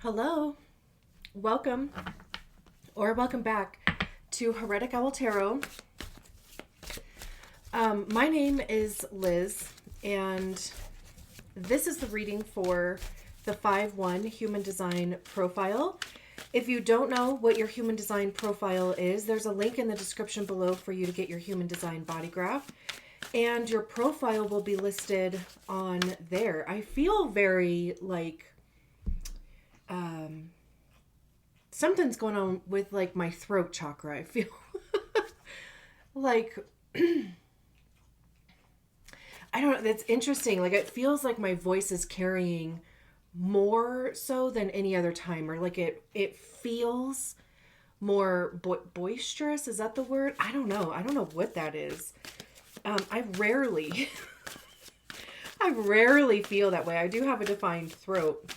Hello, welcome or welcome back to Heretic Tarot. My name is Liz, and this is the reading for the 5-1 Human Design Profile. If you don't know what your Human Design Profile is, there's a link in the description below for you to get your Human Design Body Graph, and your profile will be listed on there. I feel very like something's going on with like my throat chakra. I feel like I don't know, that's interesting. Like it feels like my voice is carrying more so than any other time, or like it feels more boisterous. Is that the word? I don't know what that is. I rarely I rarely feel that way. I do have a defined throat.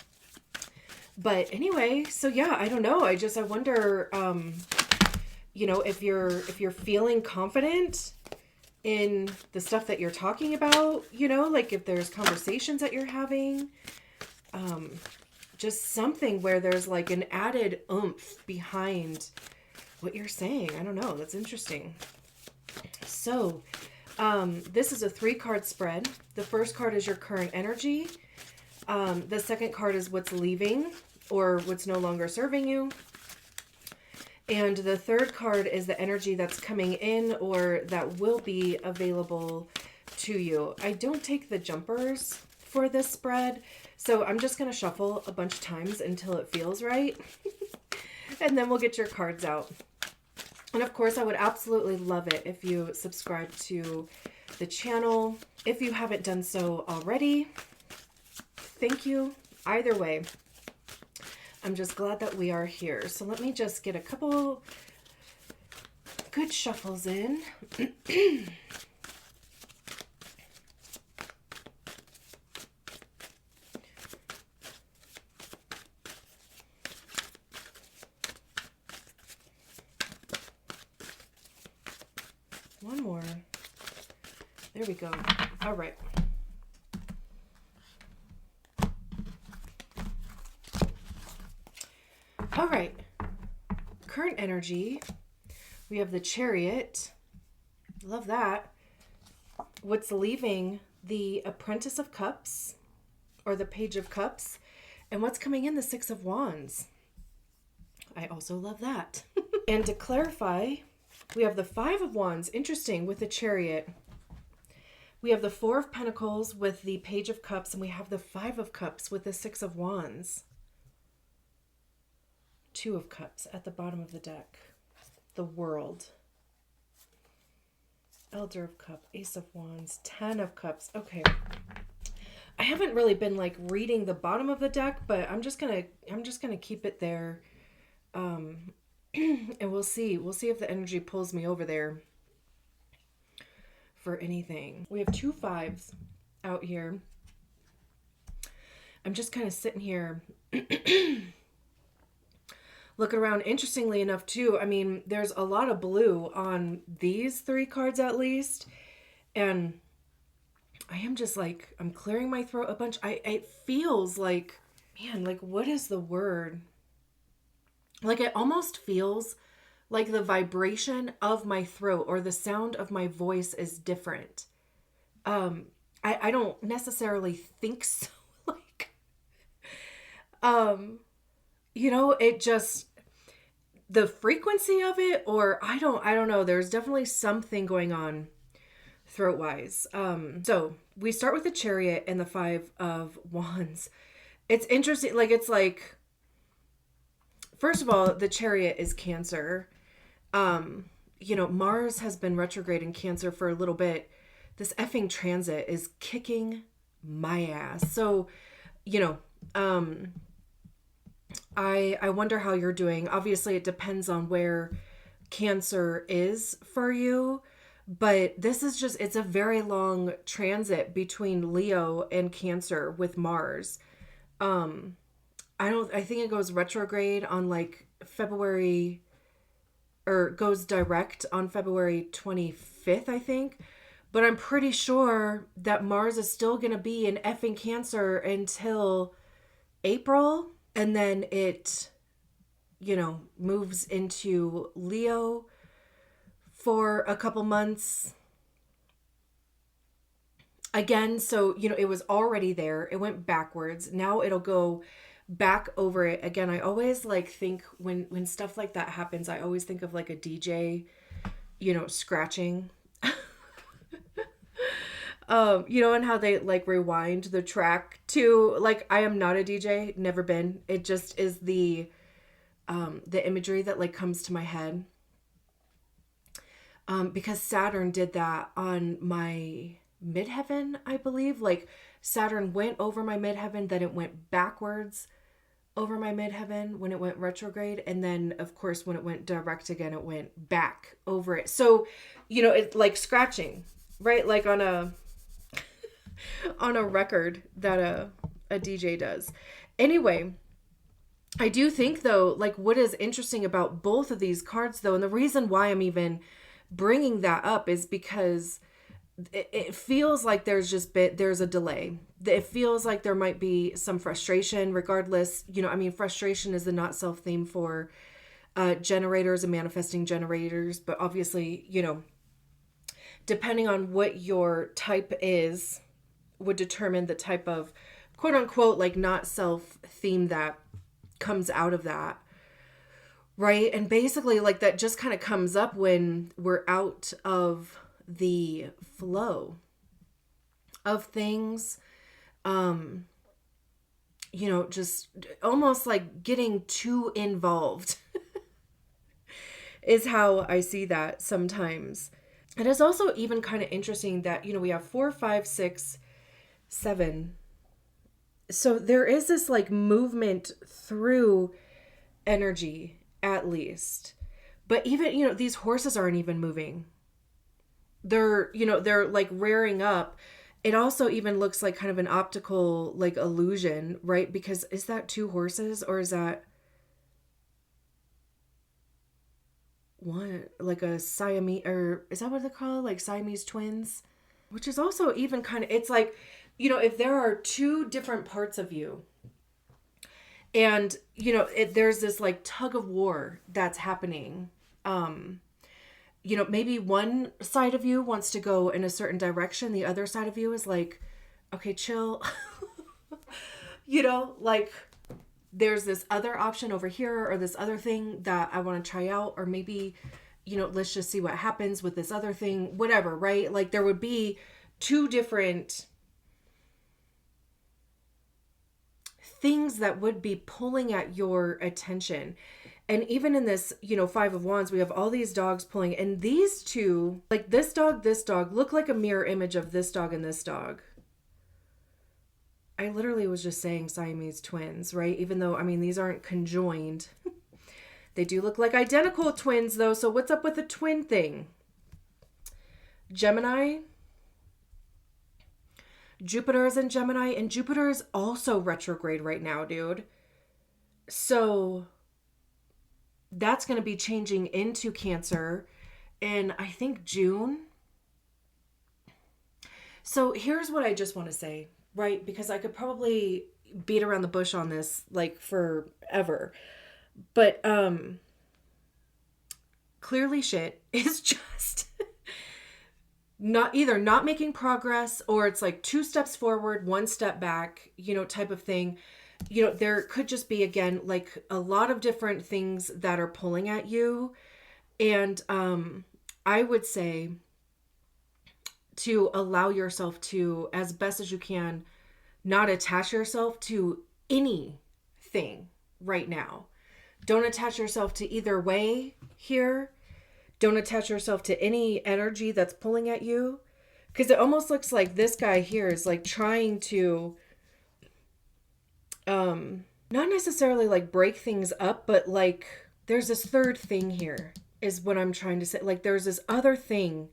But anyway, so yeah, I don't know. I wonder, if you're feeling confident in the stuff that you're talking about, like if there's conversations that you're having, just something where there's like an added oomph behind what you're saying. I don't know. That's interesting. So, this is a 3-card spread. The first card is your current energy. The second card is what's leaving or what's no longer serving you. And the third card is the energy that's coming in or that will be available to you. I don't take the jumpers for this spread, so I'm just going to shuffle a bunch of times until it feels right. And then we'll get your cards out. And of course, I would absolutely love it if you subscribe to the channel. If you haven't done so already, thank you. Either way, I'm just glad that we are here. So let me just get a couple good shuffles in. One more. There we go. All right. All right. Current energy. We have the Chariot. Love that. What's leaving? The Apprentice of Cups or the Page of Cups. And what's coming in? The 6 of Wands. I also love that. And to clarify, we have the 5 of Wands. Interesting, with the Chariot. We have the 4 of Pentacles with the Page of Cups, and we have the 5 of Cups with the 6 of Wands. 2 of Cups at the bottom of the deck. The World. Elder of Cups, Ace of Wands, 10 of Cups. Okay. I haven't really been like reading the bottom of the deck, but I'm just gonna keep it there. And we'll see. We'll see if the energy pulls me over there for anything. We have 2 5s out here. I'm just kind of sitting here looking around. Interestingly enough, too, I mean, there's a lot of blue on these 3 cards at least. And I am just like, I'm clearing my throat a bunch. It feels like, man, like, what is the word? Like, it almost feels like the vibration of my throat or the sound of my voice is different. I don't necessarily think so. Like, it just, the frequency of it, or I don't know. There's definitely something going on throat wise. So we start with the Chariot and the 5 of Wands. It's interesting. Like, it's like, first of all, the Chariot is Cancer. Mars has been retrograde in Cancer for a little bit. This effing transit is kicking my ass. So, I wonder how you're doing. Obviously, it depends on where Cancer is for you. But this is just, it's a very long transit between Leo and Cancer with Mars. I think it goes retrograde on like February, or goes direct on February 25th, I think. But I'm pretty sure that Mars is still going to be in effing Cancer until April. And then it, moves into Leo for a couple months. Again, so, it was already there. It went backwards. Now it'll go back over it. Again, I always think when stuff like that happens, I always think of like a DJ, scratching. And how they rewind the track to I am not a DJ, never been. It just is the imagery that comes to my head. Because Saturn did that on my midheaven, I believe. Saturn went over my midheaven, then it went backwards over my midheaven when it went retrograde, and then of course when it went direct again, it went back over it. So, it's like scratching, right? Like on a record that a DJ does. Anyway, I do think though, what is interesting about both of these cards though, and the reason why I'm even bringing that up is because it feels like there's a delay. It feels like there might be some frustration regardless. Frustration is the not self theme for generators and manifesting generators. But obviously, depending on what your type is would determine the type of quote unquote, not self theme that comes out of that. Right. And basically that just kind of comes up when we're out of the flow of things, just almost getting too involved is how I see that sometimes. It is also even kind of interesting that, we have 4, 5, 6, 7. So there is this movement through energy at least, but even, these horses aren't even moving. They're rearing up. It also even looks like kind of an optical illusion, right? Because is that 2 horses or is that one, a Siamese, or is that what they're called? Siamese twins, which is also even kind of, it's if there are 2 different parts of you and, there's this tug of war that's happening. Maybe one side of you wants to go in a certain direction. The other side of you is okay, chill. There's this other option over here or this other thing that I want to try out. Or maybe, let's just see what happens with this other thing, whatever, right? There would be 2 different things that would be pulling at your attention. And even in this, 5 of Wands, we have all these dogs pulling. And these 2, this dog, look like a mirror image of this dog and this dog. I literally was just saying Siamese twins, right? Even though, these aren't conjoined. They do look like identical twins, though. So what's up with the twin thing? Gemini. Jupiter is in Gemini. And Jupiter is also retrograde right now, dude. So that's going to be changing into Cancer in, I think, June. So here's what I just want to say, right? Because I could probably beat around the bush on this forever. But clearly shit is just not making progress, or it's 2 steps forward, 1 step back, type of thing. There could just be, again, a lot of different things that are pulling at you. And I would say to allow yourself to, as best as you can, not attach yourself to anything right now. Don't attach yourself to either way here. Don't attach yourself to any energy that's pulling at you. Because it almost looks like this guy here is trying to not necessarily break things up, but there's this third thing here is what I'm trying to say. There's this other thing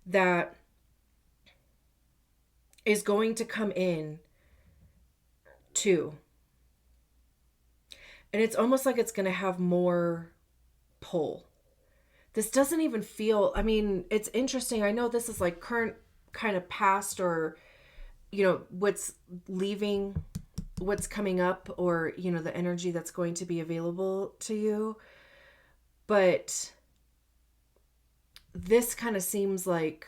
that is going to come in too. And it's almost like it's going to have more pull. This doesn't even feel, it's interesting. I know this is current kind of past, or, what's leaving what's coming up, or, you know, the energy that's going to be available to you. But this kind of seems like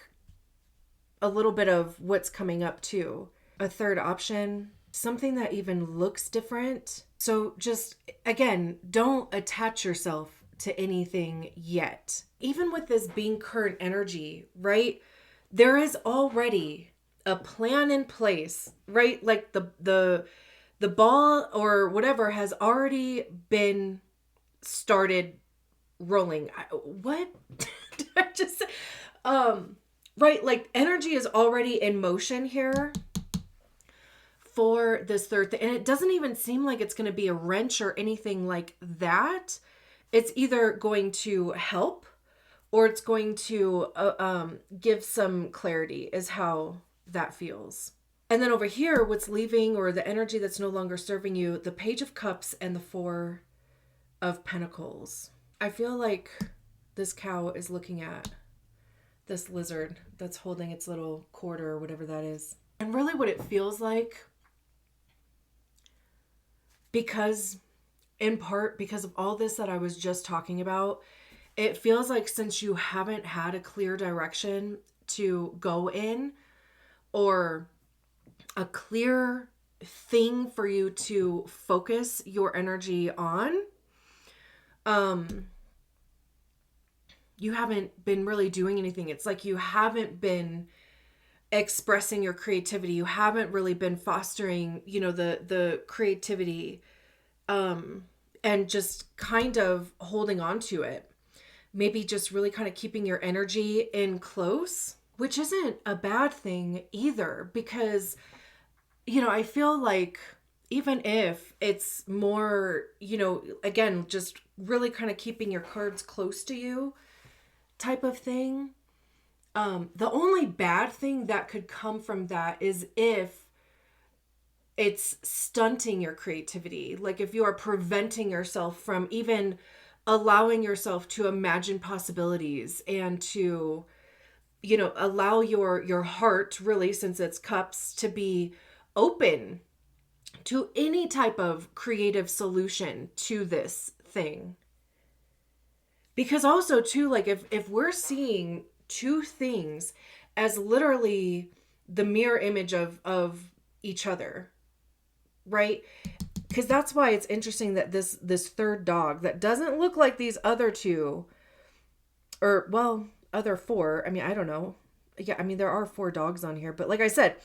a little bit of what's coming up too. A third option, something that even looks different. So just, again, don't attach yourself to anything yet. Even with this being current energy, right? There is already a plan in place, right? Like the ball or whatever has already been started rolling. What did I just say? Right, like energy is already in motion here for this third thing. And it doesn't even seem like it's going to be a wrench or anything like that. It's either going to help or it's going to give some clarity, is how that feels. And then over here, what's leaving, or the energy that's no longer serving you, the Page of Cups and the Four of Pentacles. I feel like this cow is looking at this lizard that's holding its little quarter or whatever that is. And really what it feels like, because in part because of all this that I was just talking about, it feels like since you haven't had a clear direction to go in, or a clear thing for you to focus your energy on, you haven't been really doing anything. It's like you haven't been expressing your creativity. You haven't really been fostering, you know, the creativity, and just kind of holding on to it. Maybe just really kind of keeping your energy in close, which isn't a bad thing either, because, you know, I feel like even if it's more, you know, again, just really kind of keeping your cards close to you type of thing. The only bad thing that could come from that is if it's stunting your creativity. Like if you are preventing yourself from even allowing yourself to imagine possibilities and to, you know, allow your heart, really, since it's cups, to be open to any type of creative solution to this thing. Because also too, like if we're seeing two things as literally the mirror image of each other, right? Because that's why it's interesting that this third dog that doesn't look like these other two, or well, other four. I mean, I don't know. Yeah, I mean, there are 4 dogs on here, but like I said,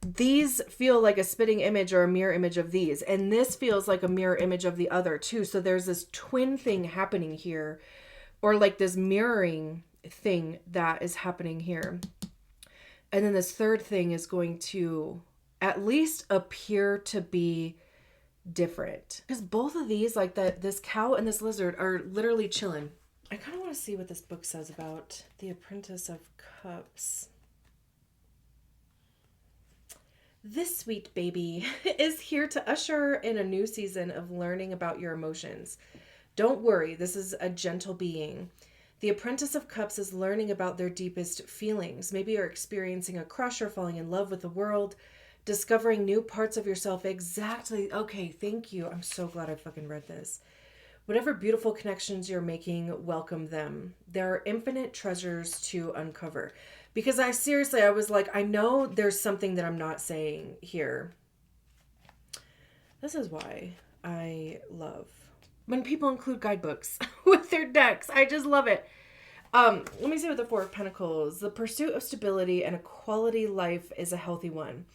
these feel like a spitting image or a mirror image of these, and this feels like a mirror image of the other two. So there's this twin thing happening here, or like this mirroring thing that is happening here. And then this third thing is going to at least appear to be different. Because both of these, like this cow and this lizard, are literally chilling. I kind of want to see what this book says about the Apprentice of Cups. This sweet baby is here to usher in a new season of learning about your emotions. Don't worry, this is a gentle being. The Apprentice of Cups is learning about their deepest feelings. Maybe you're experiencing a crush or falling in love with the world, discovering new parts of yourself. Exactly. Okay, thank you. I'm so glad I fucking read this. Whatever beautiful connections you're making, welcome them. There are infinite treasures to uncover. Because I was like, I know there's something that I'm not saying here. This is why I love when people include guidebooks with their decks. I just love it. Let me see what the Four of Pentacles. The pursuit of stability and a quality life is a healthy one.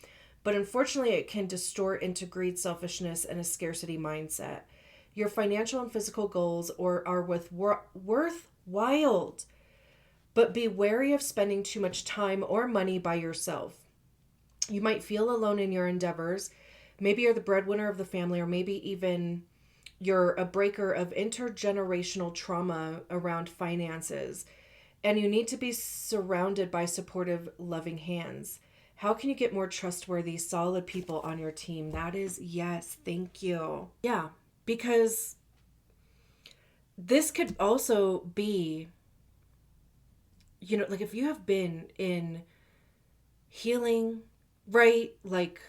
But unfortunately, it can distort into greed, selfishness, and a scarcity mindset. Your financial and physical goals are worthwhile, but be wary of spending too much time or money by yourself. You might feel alone in your endeavors. Maybe you're the breadwinner of the family, or maybe even you're a breaker of intergenerational trauma around finances. And you need to be surrounded by supportive, loving hands. How can you get more trustworthy, solid people on your team? That is yes. Thank you. Yeah, because this could also be, you know, like if you have been in healing, right? Like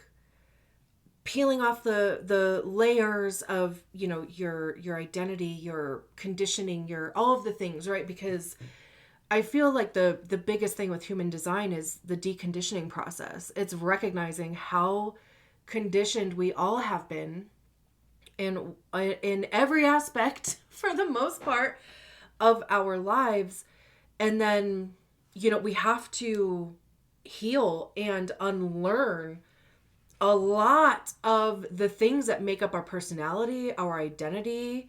peeling off the layers of, you know, your identity, your conditioning, your all of the things, right? Because I feel like the biggest thing with human design is the deconditioning process. It's recognizing how conditioned we all have been in every aspect for the most part of our lives. And then, you know, we have to heal and unlearn a lot of the things that make up our personality, our identity,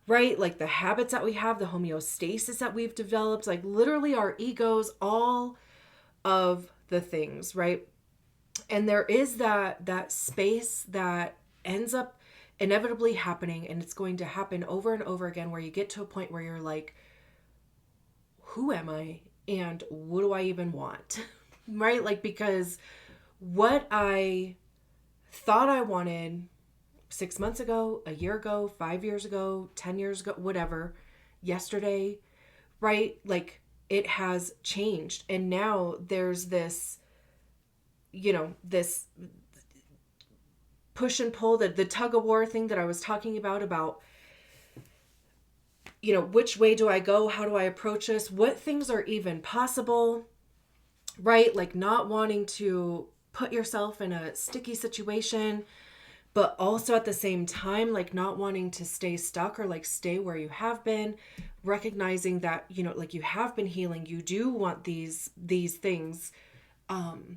right? Like the habits that we have, the homeostasis that we've developed, like literally our egos, all of the things, right? And there is that space that ends up inevitably happening, and it's going to happen over and over again, where you get to a point where you're like, who am I and what do I even want? Right? Like, because what I thought I wanted 6 months ago, a year ago, 5 years ago, 10 years ago, whatever, yesterday, right? Like, it has changed. And now there's this, you know, this push and pull, the tug of war thing that I was talking about, you know, which way do I go? How do I approach this? What things are even possible, right? Like, not wanting to put yourself in a sticky situation, but also at the same time, like, not wanting to stay stuck or like stay where you have been, recognizing that, you know, like, you have been healing. You do want these things.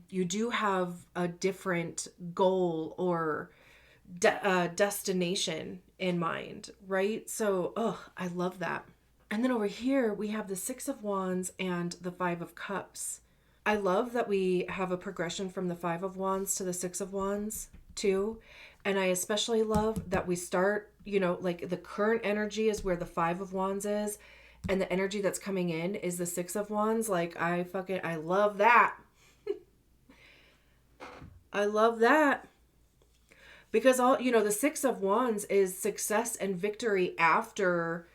You do have a different goal or destination in mind, right? So, I love that. And then over here, we have the Six of Wands and the Five of Cups. I love that we have a progression from the Five of Wands to the Six of Wands too. And I especially love that we start, you know, like the current energy is where the Five of Wands is, and the energy that's coming in is the Six of Wands. Like, I love that. I love that. Because all, you know, the Six of Wands is success and victory after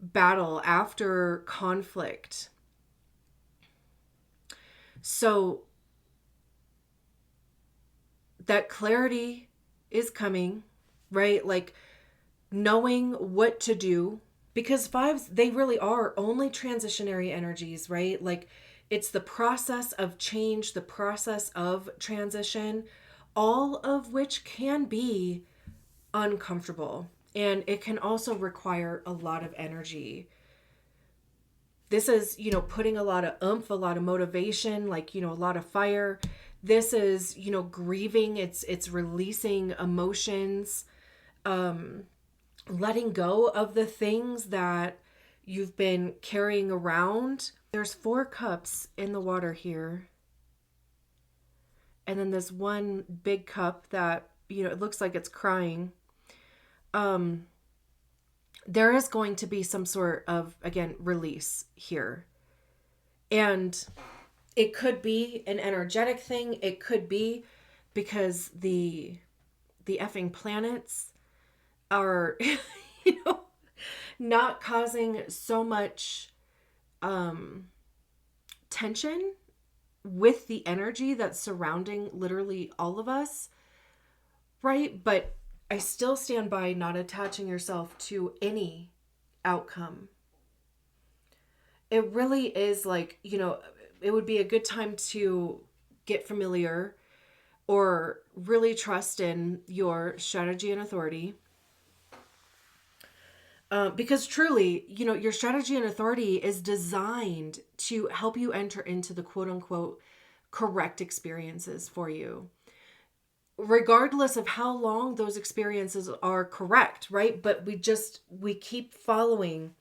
battle, after conflict. So that clarity is coming, right? Like, knowing what to do, because fives, they really are only transitionary energies, right? Like, it's the process of change, the process of transition, all of which can be uncomfortable. And it can also require a lot of energy. This is, you know, putting a lot of oomph, a lot of motivation, like, you know, a lot of fire. This is, you know, grieving. It's releasing emotions, letting go of the things that you've been carrying around. There's 4 cups in the water here. And then there's one big cup that, you know, it looks like it's crying. There is going to be some sort of, again, release here. And it could be an energetic thing. It could be because the effing planets are, you know, not causing so much tension with the energy that's surrounding literally all of us, right? But I still stand by not attaching yourself to any outcome. It really is like, you know, it would be a good time to get familiar or really trust in your strategy and authority. Because truly, you know, your strategy and authority is designed to help you enter into the quote unquote correct experiences for you, regardless of how long those experiences are correct, right? But we keep following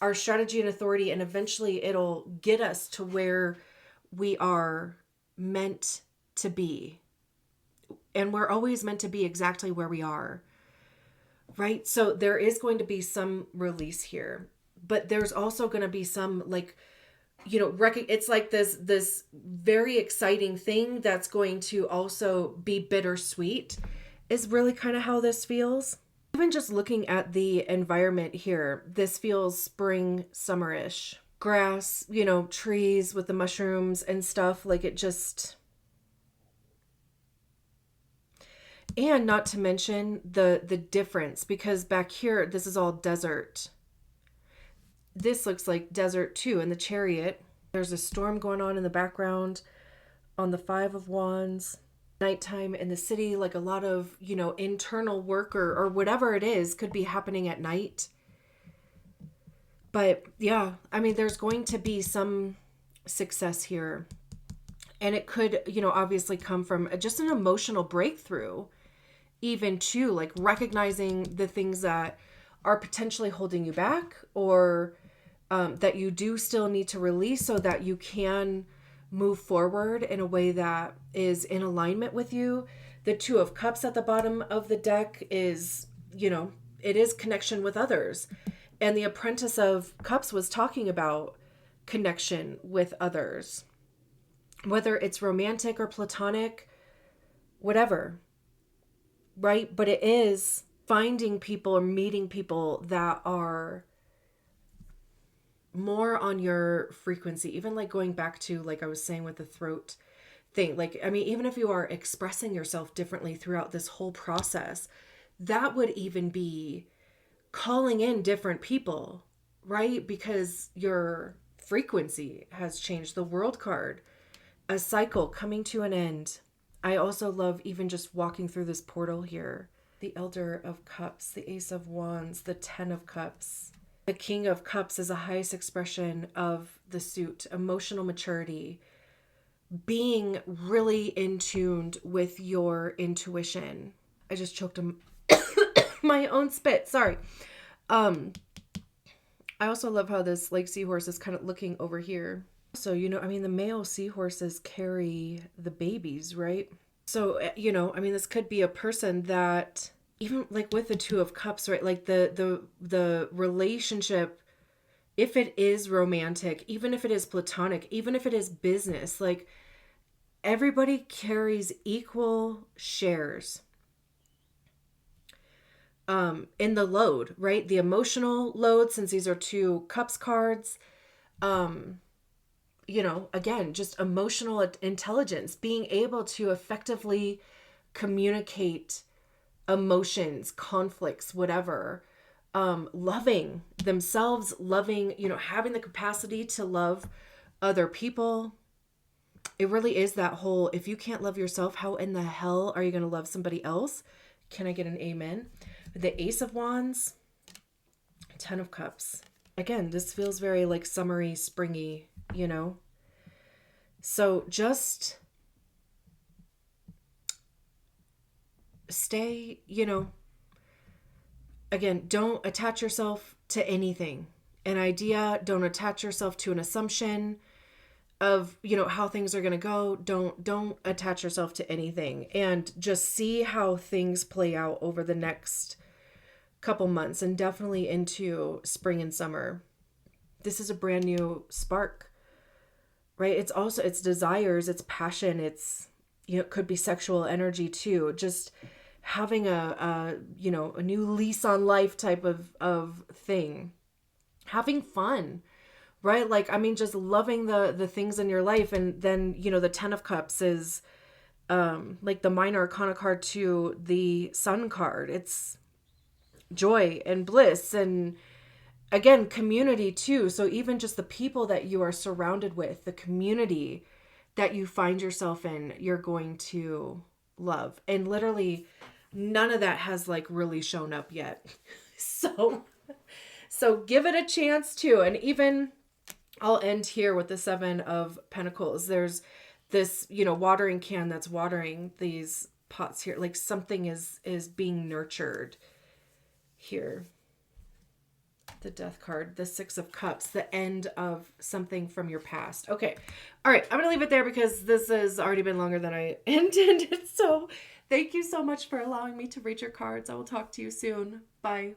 our strategy and authority, and eventually it'll get us to where we are meant to be. And we're always meant to be exactly where we are, right? So there is going to be some release here, but there's also going to be some, like, you know, it's like this very exciting thing that's going to also be bittersweet, is really kind of how this feels. Even just looking at the environment here, this feels spring, summerish. Grass, you know, trees with the mushrooms and stuff, like, it And not to mention the difference, because back here, this is all desert. This looks like desert too. In the Chariot, there's a storm going on in the background on the Five of Wands. Nighttime in the city, like a lot of, internal work or whatever it is could be happening at night. But yeah, I mean, there's going to be some success here. And it could, obviously come from just an emotional breakthrough, even too, like recognizing the things that are potentially holding you back, or that you do still need to release so that you can move forward in a way that is in alignment with you. The Two of Cups at the bottom of the deck is, it is connection with others. And the Apprentice of Cups was talking about connection with others, whether it's romantic or platonic, whatever, right? But it is finding people or meeting people that are more on your frequency. Even like going back to, like I was saying with the throat thing, like, I mean, even if you are expressing yourself differently throughout this whole process, that would even be calling in different people, right? Because your frequency has changed. The World card, a cycle coming to an end. I also love even just walking through this portal here. The Elder of Cups, the Ace of Wands, the Ten of Cups. The King of Cups is the highest expression of the suit, emotional maturity, being really in tuned with your intuition. I just choked on my own spit. Sorry. I also love how this like seahorse is kind of looking over here. So, I mean, the male seahorses carry the babies, right? So, I mean, this could be a person that, even like with the Two of Cups, right? Like the relationship, if it is romantic, even if it is platonic, even if it is business, like everybody carries equal shares in the load, right? The emotional load, since these are two cups cards, again, just emotional intelligence, being able to effectively communicate emotions, conflicts, whatever, loving themselves, loving, having the capacity to love other people. It really is that whole, if you can't love yourself, how in the hell are you going to love somebody else? Can I get an amen? The Ace of Wands, Ten of Cups. Again, this feels very like summery, springy, So just stay, again, don't attach yourself to anything, an idea. Don't attach yourself to an assumption of, how things are going to go. Don't attach yourself to anything, and just see how things play out over the next couple months, and definitely into spring and summer. This is a brand new spark, right? It's also, it's desires, it's passion, it's, it could be sexual energy too. Just having a new lease on life type of thing. Having fun, right? Like, I mean, just loving the things in your life. And then, the Ten of Cups is like the minor arcana card to the Sun card. It's joy and bliss, and again, community too. So even just the people that you are surrounded with, the community that you find yourself in, you're going to love. And literally none of that has like really shown up yet. So give it a chance too. And even I'll end here with the Seven of Pentacles. There's this, watering can that's watering these pots here. Like something is being nurtured here. The Death card, the Six of Cups, the end of something from your past. Okay. All right. I'm going to leave it there because this has already been longer than I intended. So thank you so much for allowing me to read your cards. I will talk to you soon. Bye.